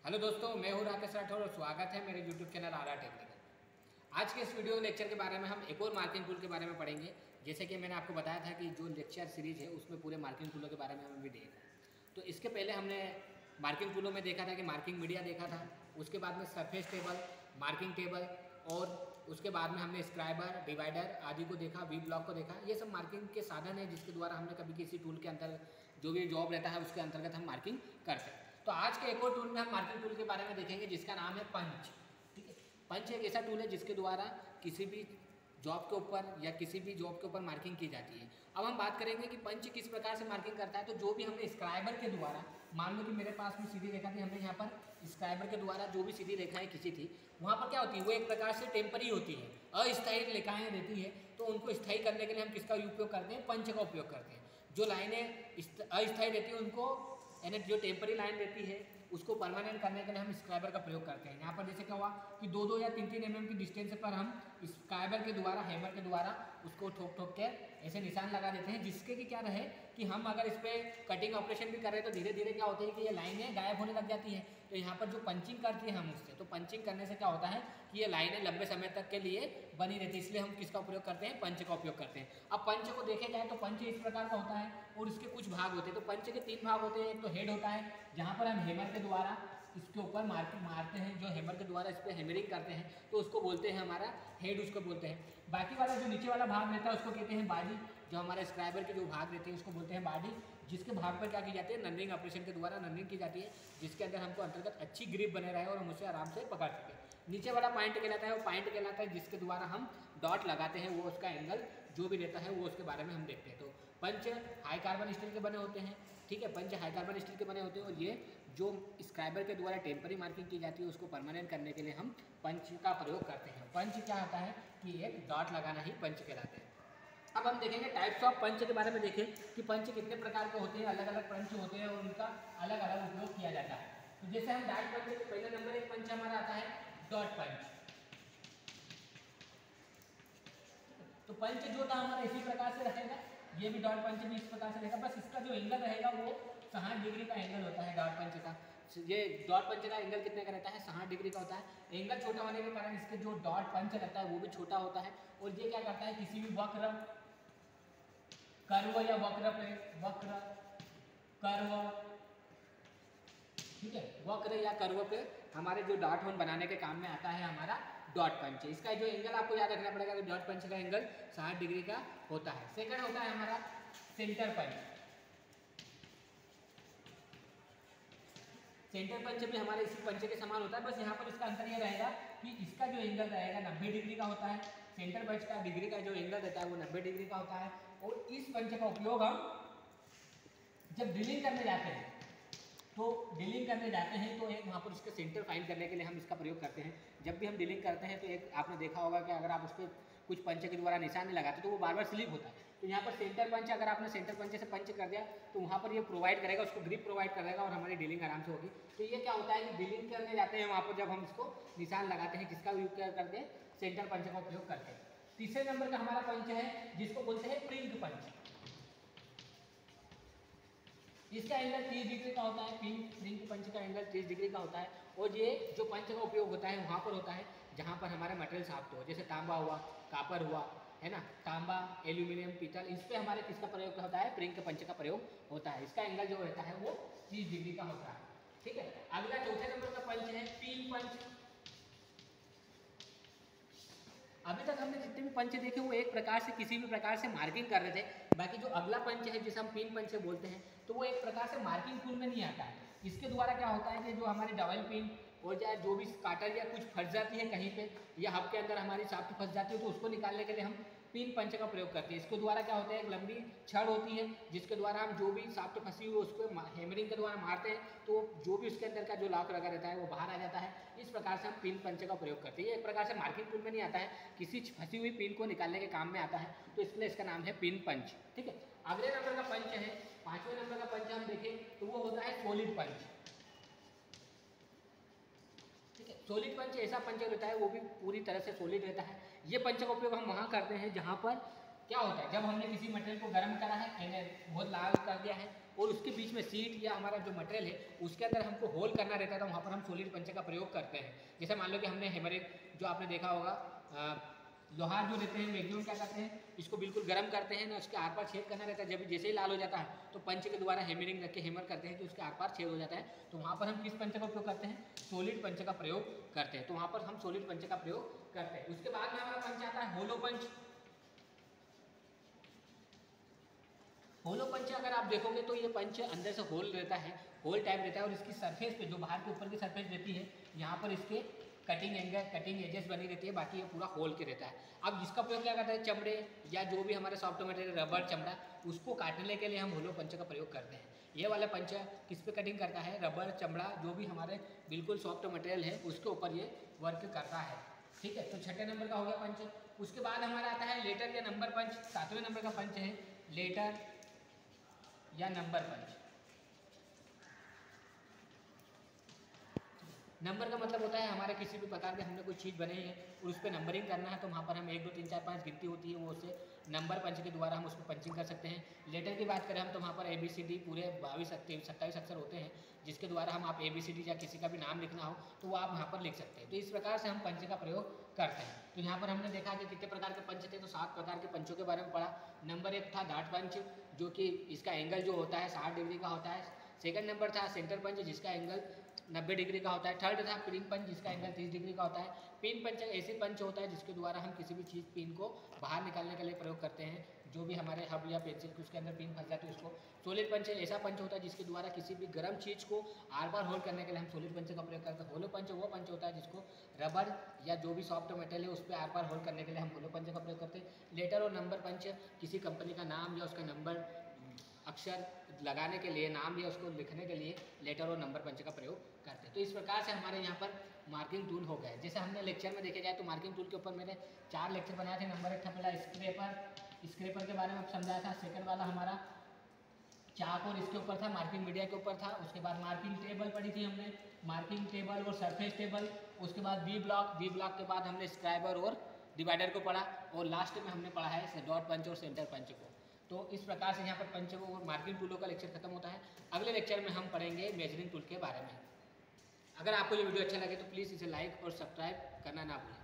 Hello दोस्तों, मैं हूं राकेश राठौर और स्वागत है मेरे यूट्यूब चैनल आर टेक्निकल। आज के इस वीडियो लेक्चर के बारे में हम एक और मार्किंग टूल के बारे में पढ़ेंगे। जैसे कि मैंने आपको बताया था कि जो लेक्चर सीरीज है उसमें पूरे मार्किंग टूलों के बारे में हम भी देखा। तो इसके पहले हमने मार्किंग टूलों में देखा था कि मार्किंग मीडिया देखा था, उसके बाद में सरफेस टेबल, मार्किंग टेबल और उसके बाद में हमने स्क्राइबर, डिवाइडर आदि को देखा, वी ब्लॉक को देखा। ये सब मार्किंग के साधन है जिसके द्वारा हमने कभी किसी टूल के अंदर जो भी जॉब रहता है उसके अंतर्गत हम मार्किंग करते हैं। तो आज के एक और टूल में हम मार्किंग टूल के बारे में देखेंगे जिसका नाम है पंच। ठीक है, पंच एक ऐसा टूल है जिसके द्वारा किसी भी जॉब के ऊपर या किसी भी जॉब के ऊपर मार्किंग की जाती है। अब हम बात करेंगे कि पंच किस प्रकार से मार्किंग करता है। तो जो भी हमने स्क्राइबर के द्वारा, मान लो कि मेरे पास में सीधी रेखा थी, हमने यहाँ पर स्क्राइबर के द्वारा जो भी सीधी रेखाएं खींची थी, वहाँ पर क्या होती है, वो एक प्रकार से टेम्पररी होती है, अस्थायी रेखाएं रहती है। तो उनको स्थायी करने के लिए हम किसका उपयोग करते हैं, पंच का उपयोग करते हैं। जो लाइनें अस्थायी रहती है उनको, यानी जो टेम्पररी लाइन रहती है उसको परमानेंट करने के लिए हम स्क्राइबर का प्रयोग करते हैं। यहाँ पर जैसे क्या हुआ कि 2-2 या 3-3 mm की डिस्टेंस पर हम स्क्राइबर के द्वारा, हैमर के द्वारा उसको ठोक ठोक के ऐसे निशान लगा देते हैं, जिसके कि क्या रहे कि हम अगर इस पर कटिंग ऑपरेशन भी कर रहे हैं तो धीरे धीरे क्या होता है कि ये लाइनें गायब होने लग जाती हैं। तो यहाँ पर जो पंचिंग करती है हम उससे, तो पंचिंग करने से क्या होता है कि ये लाइनें लंबे समय तक के लिए बनी रहती है। इसलिए हम किसका उपयोग करते हैं, पंच का उपयोग करते हैं। अब पंच को देखे जाए तो पंच इस प्रकार का होता है और इसके कुछ भाग होते हैं। तो पंच के 3 भाग होते हैं। एक तो हेड होता है, जहाँ पर हम हैमर के द्वारा इसके ऊपर मारते हैं, जो हैमर के द्वारा इस पर हैमरिंग करते हैं, तो उसको बोलते हैं हमारा हेड, उसको बोलते हैं। बाकी वाला जो नीचे वाला भाग रहता है उसको कहते हैं बॉडी। जो हमारा स्क्राइबर के जो भाग रहते हैं उसको बोलते हैं बॉडी, जिसके भाग पर क्या की जाती है, नंदरिंग ऑपरेशन के द्वारा नंदरिंग की जाती है, जिसके अंदर हमको अंतर्गत अच्छी ग्रिप बने रहे और हम उसे आराम से पकड़ सकें। नीचे वाला पॉइंट कहलाता है, वो पॉइंट कहलाता है जिसके द्वारा हम डॉट लगाते हैं, वो उसका एंगल जो भी रहता है वो उसके बारे में हम देखते हैं। तो पंच हाई कार्बन स्टील के बने होते हैं। ठीक है, पंच हाई कार्बन स्टील के बने होते हैं और ये जो स्क्राइबर के द्वारा टेम्पररी मार्किंग की जाती है उसको परमानेंट करने के लिए हम पंच का प्रयोग करते हैं। पंच क्या होता है कि एक डॉट लगाना ही पंच कहलाते हैं। अब हम देखेंगे टाइप्स ऑफ पंच के बारे में, देखें कि पंच कितने प्रकार के होते हैं, अलग अलग पंच होते हैं और उनका अलग अलग उपयोग किया जाता है। तो जैसे हम डॉट पंच, तो पहले नंबर एक पंच हमारा आता है डॉट पंच। तो पंच जो था हमारा इसी प्रकार से रहेगा, ये भी डॉट पंच भी इस प्रकार से रहेगा, बस इसका जो एंगल रहेगा वो 60 डिग्री का एंगल होता है डॉट पंच का। ये डॉट पंच का एंगल कितने का रहता है, 60 डिग्री का होता है। एंगल छोटा होने के कारण इसके जो डॉट पंच रहता है वो भी छोटा होता है। और ये क्या करता है, किसी भी वक्र, कर्व या वक्र पे, वक्र, कर्व, ठीक है, वक्र या कर्व पे हमारे जो डॉट होन बनाने के काम में आता है हमारा डॉट पंच। इसका जो एंगल आपको याद रखना पड़ेगा कि डॉट पंच का एंगल 60 डिग्री का होता है। सेकंड होता है हमारा सेंटर पंच। सेंटर पंच भी हमारे इसी पंच के समान होता है, बस यहाँ पर इसका अंतर ये रहेगा कि इसका जो एंगल रहेगा 90 डिग्री का होता है। सेंटर पंच का डिग्री का जो एंगल रहता है वो 90 डिग्री का होता है। और इस पंच का उपयोग हम जब ड्रिलिंग करने जाते हैं, तो ड्रिलिंग करने जाते हैं तो एक वहाँ पर उसके सेंटर फाइंड करने के लिए हम इसका प्रयोग करते हैं। जब भी हम ड्रिलिंग करते हैं तो एक आपने देखा होगा कि अगर आप उस पर कुछ पंच के द्वारा निशान नहीं लगाते तो वो बार बार स्लिप होता है। तो यहाँ पर सेंटर पंच, अगर आपने सेंटर पंच से पंच कर दिया तो वहाँ पर ये प्रोवाइड करेगा, उसको ग्रिप प्रोवाइड करेगा और हमारी ड्रिलिंग आराम से होगी। तो ये क्या होता है कि ड्रिलिंग करने जाते हैं वहाँ पर जब हम इसको निशान लगाते हैं, किसका उपयोग करते हैं, सेंटर पंच का उपयोग करते हैं। तीसरे नंबर का हमारा पंच है जिसको बोलते हैं प्रिंग पंच। इसका एंगल 30 डिग्री का होता है। प्रिंग पंच का एंगल 30 डिग्री का होता है। और ये जो पंच का उपयोग होता है वहाँ पर होता है जहाँ पर हमारा मटेरियल साफ्ट हो, जैसे तांबा हुआ, कापर हुआ, है ना, तांबा, एल्यूमिनियम, पीतल, इस पर हमारे किसका प्रयोग होता है, प्रिंग के पंच का प्रयोग होता है। इसका एंगल जो रहता है वो 30 डिग्री का होता है। ठीक है, अगला चौथे नंबर का पंच है पिन पंच। अभी तक हमने जितने भी पंच देखे वो एक प्रकार से, किसी भी प्रकार से मार्किंग कर रहे थे। बाकी जो अगला पंच है जिसे हम पिन पंच से बोलते हैं, तो वो एक प्रकार से मार्किंग टूल में नहीं आता है। इसके द्वारा क्या होता है कि जो हमारी डबल पिन और या जो भी काटर या कुछ फंस जाती है कहीं पे, या हब के अंदर हमारी शाफ्ट फंस जाती है, तो उसको निकालने के लिए हम पिन पंच का प्रयोग करते हैं। इसके द्वारा क्या होता है, एक लंबी छड़ होती है जिसके द्वारा हम जो भी शाफ्ट फंसी हुई उसको हैमरिंग के द्वारा मारते हैं, तो जो भी उसके अंदर का जो लॉक लगा रहता है वो बाहर आ जाता है। इस प्रकार से हम पिन पंच का प्रयोग करते हैं। ये एक प्रकार से मार्किंग टूल में नहीं आता है, किसी फंसी हुई पिन को निकालने के काम में आता है, तो इसलिए इसका नाम है पिन पंच। ठीक है, अगले नंबर का पंच है, 5वें नंबर का पंच हम देखें तो वो होता है सॉलिड पंच। ठीक है, सॉलिड पंच ऐसा पंच रहता है वो भी पूरी तरह से सॉलिड रहता है। ये पंच का उपयोग हम वहाँ करते हैं जहाँ पर क्या होता है, जब हमने किसी मटेरियल को गर्म करा है, बहुत लाल कर दिया है, और उसके बीच में सीट या हमारा जो मटेरियल है उसके अंदर हमको होल करना रहता है, तो वहाँ पर हम सॉलिड पंचे का प्रयोग करते हैं। जैसे मान लो कि हमने हैमरिंग जो आपने देखा होगा, लोहार जो रहते हैं मैक्सिमम क्या करते हैं, इसको बिल्कुल गर्म करते हैं ना, उसके आर पार छेद करना रहता है। जब जैसे ही लाल हो जाता है तो पंच के द्वारा हैमरिंग रख के हैमर करते हैं कि उसके आर पार छेद हो जाता है। तो वहाँ पर हम किस पंच का उपयोग करते हैं, सॉलिड पंच का प्रयोग करते हैं। तो वहाँ पर हम सॉलिड पंच का प्रयोग करते हैं। उसके बाद में हमारा पंच आता है होलो पंच। होलो पंच अगर आप देखोगे तो ये पंच अंदर से होल रहता है, होल टाइप रहता है, और इसकी सरफेस पे जो बाहर के ऊपर की सरफेस रहती है यहाँ पर इसके कटिंग एंगल कटिंग एजेस बनी रहती है, बाकी ये पूरा होल के रहता है। अब जिसका प्रयोग क्या करता है, चमड़े या जो भी हमारे सॉफ्ट मटेरियल रबर चमड़ा उसको काटने के लिए हम होलो पंच का प्रयोग करते हैं। ये वाला पंच किस पे कटिंग करता है, रबर चमड़ा जो भी हमारे बिल्कुल सॉफ्ट मटेरियल है उसके ऊपर ये वर्क करता है। ठीक है, तो छठे नंबर का हो गया पंच। उसके बाद हमारा आता है लेटर या नंबर पंच। सातवें नंबर का पंच है लेटर या नंबर पंच। नंबर का मतलब होता है हमारे किसी भी प्रकार के हमने कोई चीज़ बनाई है और उस पर नंबरिंग करना है, तो वहाँ पर हम 1 2 3 4 5 गिनती होती है, वो उससे नंबर पंच के द्वारा हम उसको पंचिंग कर सकते हैं। लेटर की बात करें हम तो वहाँ पर ABCD पूरे 22 27 अक्षर होते हैं, जिसके द्वारा हम आप ABCD या किसी का भी नाम लिखना हो तो वो आप यहाँ पर लिख सकते हैं। तो इस प्रकार से हम पंच का प्रयोग करते हैं। तो यहाँ पर हमने देखा कि कितने प्रकार के पंच थे, तो 7 प्रकार के पंचों के बारे में पढ़ा। नंबर 1 था डाट पंच, जो कि इसका एंगल जो होता है 60 डिग्री का होता है। सेकंड नंबर था सेंटर पंच, जिसका एंगल 90 डिग्री का होता है। थर्ड था पिन पंच, जिसका एंगल 30 डिग्री का होता है। पिन पंच ऐसे पंच होता है जिसके द्वारा हम किसी भी चीज़ पिन को बाहर निकालने के लिए प्रयोग करते हैं, जो भी हमारे हब या पेंसिल के उसके अंदर पिन फंस जाती है उसको। सॉलिड पंच ऐसा पंच होता है जिसके द्वारा किसी भी गर्म चीज़ को आर पार होल्ड करने के लिए हम सॉलिड पंच का प्रयोग करते हैं। होलो पंच वो पंच होता है जिसको रबर या जो भी सॉफ्ट मटेरियल है उस पर आर पार होल्ड करने के लिए हम होलो पंच का प्रयोग करते हैं। लेटर और नंबर पंच किसी कंपनी का नाम या उसका नंबर अक्षर लगाने के लिए, नाम या उसको लिखने के लिए लेटर और नंबर पंच का प्रयोग करते हैं। तो इस प्रकार से हमारे यहाँ पर मार्किंग टूल हो गए। जैसे हमने लेक्चर में देखे जाए तो मार्किंग टूल के ऊपर मैंने 4 लेक्चर बनाए थे। नंबर 1 था पहला स्क्रेपर के बारे में समझाया था। सेकंड वाला हमारा चाक और इसके ऊपर था, मार्किंग मीडिया के ऊपर था। उसके बाद मार्किंग टेबल पढ़ी थी हमने, मार्किंग टेबल और सरफेस टेबल। उसके बाद वी ब्लॉक के बाद हमने स्क्राइबर और डिवाइडर को पढ़ा, और लास्ट में हमने पढ़ा है डॉट पंच और सेंटर पंच को। तो इस प्रकार से यहाँ पर पंच और मार्किंग टूलों का लेक्चर खत्म होता है। अगले लेक्चर में हम पढ़ेंगे मेजरिंग टूल के बारे में। अगर आपको ये वीडियो अच्छा लगे तो प्लीज़ इसे लाइक और सब्सक्राइब करना ना भूलें।